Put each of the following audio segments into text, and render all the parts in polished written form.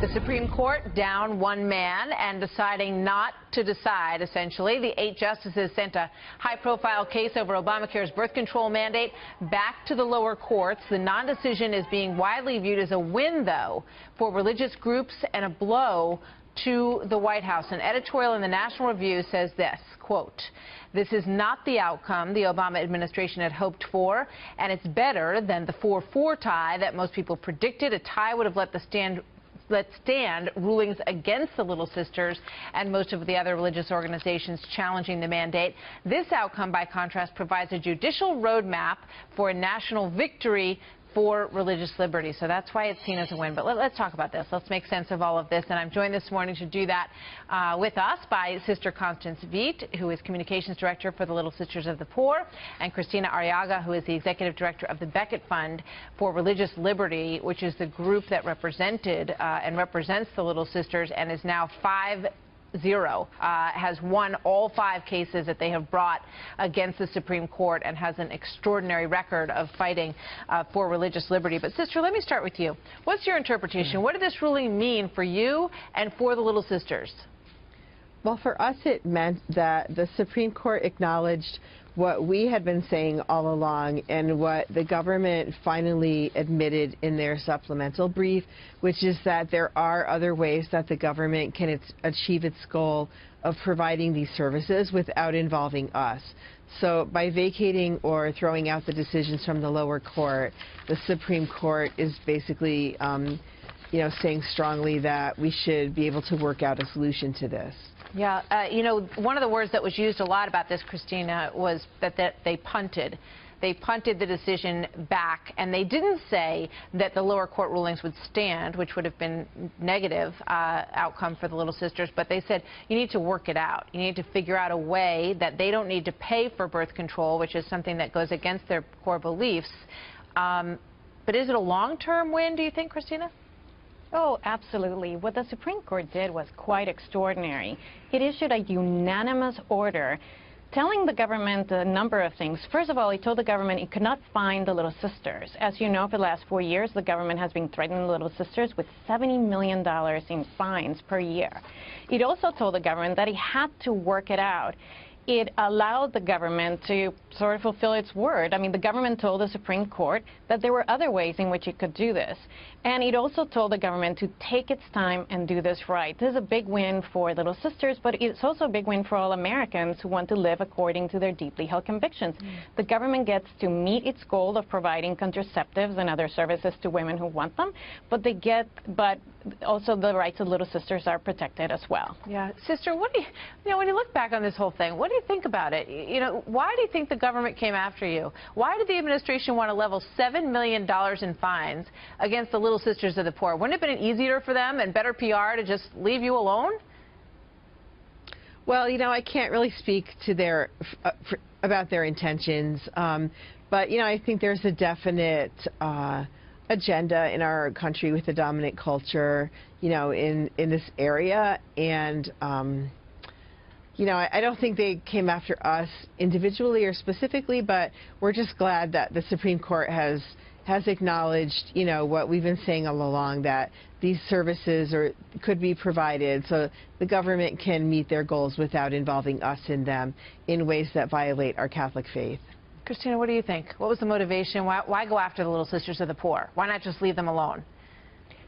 The Supreme Court down one man and deciding not to decide, essentially. The 8 justices sent a high-profile case over Obamacare's birth control mandate back to the lower courts. The non-decision is being widely viewed as a win, though, for religious groups and a blow to the White House. An editorial in the National Review says this, quote, "This is not the outcome the Obama administration had hoped for, and it's better than the 4-4 tie that most people predicted. A tie would have let stand rulings against the Little Sisters and most of the other religious organizations challenging the mandate. This outcome, by contrast, provides a judicial roadmap for a national victory for religious liberty." So that's why it's seen as a win. But let's talk about this. Let's make sense of all of this. And I'm joined this morning to do that with us by Sister Constance Veit, who is Communications Director for the Little Sisters of the Poor, and Christina Arriaga, who is the Executive Director of the Becket Fund for Religious Liberty, which is the group that represented and represents the Little Sisters and is now 5-0, has won all 5 cases that they have brought against the Supreme Court and has an extraordinary record of fighting for religious liberty. But, Sister, let me start with you. What's your interpretation? What did this ruling mean for you and for the Little Sisters? Well, for us, it meant that the Supreme Court acknowledged what we had been saying all along and what the government finally admitted in their supplemental brief, which is that there are other ways that the government can achieve its goal of providing these services without involving us. So by vacating or throwing out the decisions from the lower court, the Supreme Court is basically saying strongly that we should be able to work out a solution to this. Yeah, one of the words that was used a lot about this, Christina, was that they punted. They punted the decision back, and they didn't say that the lower court rulings would stand, which would have been negative outcome for the Little Sisters, but they said you need to work it out. You need to figure out a way that they don't need to pay for birth control, which is something that goes against their core beliefs. But is it a long-term win, do you think, Christina? Oh, absolutely. What the Supreme Court did was quite extraordinary. It issued a unanimous order telling the government a number of things. First of all, it told the government it could not fine the Little Sisters. As you know, for the last 4 years, the government has been threatening the Little Sisters with $70 million in fines per year. It also told the government that it had to work it out. It allowed the government to sort of fulfill its word. I mean, the government told the Supreme Court that there were other ways in which it could do this. And it also told the government to take its time and do this right. This is a big win for Little Sisters, but it's also a big win for all Americans who want to live according to their deeply held convictions. The government gets to meet its goal of providing contraceptives and other services to women who want them, but also the rights of Little Sisters are protected as well. Yeah, Sister, what do when you look back on this whole thing, what do you think about it? Why do you think the government came after you? Why did the administration want to level $7 million in fines against the Little Sisters of the Poor? Wouldn't it have been easier for them and better PR to just leave you alone? Well, I can't really speak to about their intentions, but I think there's a definite agenda in our country with the dominant culture, in this area, and I don't think they came after us individually or specifically, but we're just glad that the Supreme Court has acknowledged, what we've been saying all along, that these services could be provided so the government can meet their goals without involving us in them in ways that violate our Catholic faith. Christina, what do you think? What was the motivation? Why go after the Little Sisters of the Poor? Why not just leave them alone?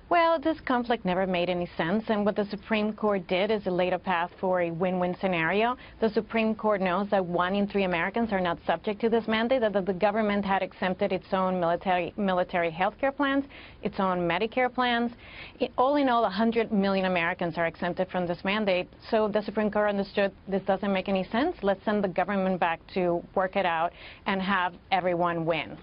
Well, this conflict never made any sense, and what the Supreme Court did is it laid a path for a win-win scenario. The Supreme Court knows that 1 in 3 Americans are not subject to this mandate, that the government had exempted its own military health care plans, its own Medicare plans. All in all, 100 million Americans are exempted from this mandate. So the Supreme Court understood this doesn't make any sense. Let's send the government back to work it out and have everyone win.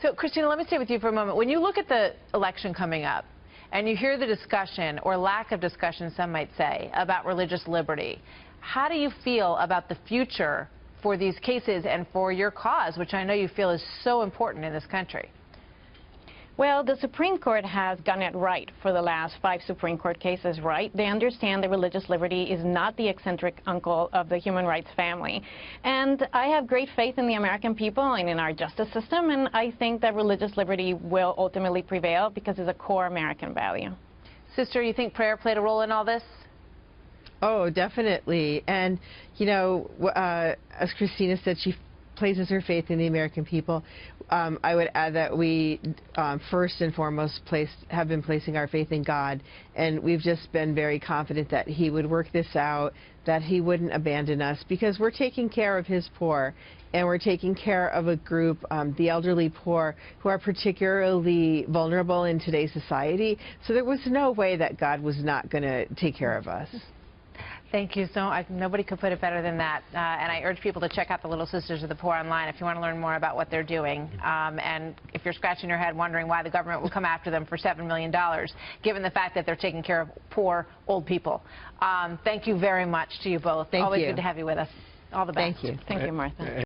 So, Christina, let me stay with you for a moment. When you look at the election coming up, and you hear the discussion, or lack of discussion, some might say, about religious liberty, how do you feel about the future for these cases and for your cause, which I know you feel is so important in this country? Well, the Supreme Court has gotten it right for the last 5 Supreme Court cases, right? They understand that religious liberty is not the eccentric uncle of the human rights family. And I have great faith in the American people and in our justice system, and I think that religious liberty will ultimately prevail because it's a core American value. Sister, you think prayer played a role in all this? Oh, definitely. And, you know, as Christina said, she places her faith in the American people. I would add that we, first and foremost, have been placing our faith in God, and we've just been very confident that He would work this out, that He wouldn't abandon us, because we're taking care of His poor, and we're taking care of a group, the elderly poor, who are particularly vulnerable in today's society. So there was no way that God was not going to take care of us. Thank you so much. Nobody could put it better than that. And I urge people to check out the Little Sisters of the Poor online if you want to learn more about what they're doing. And if you're scratching your head wondering why the government will come after them for $7 million, given the fact that they're taking care of poor, old people. Thank you very much to you both. Thank you. Always good to have you with us. All the best. Thank you. Thank you, Martha.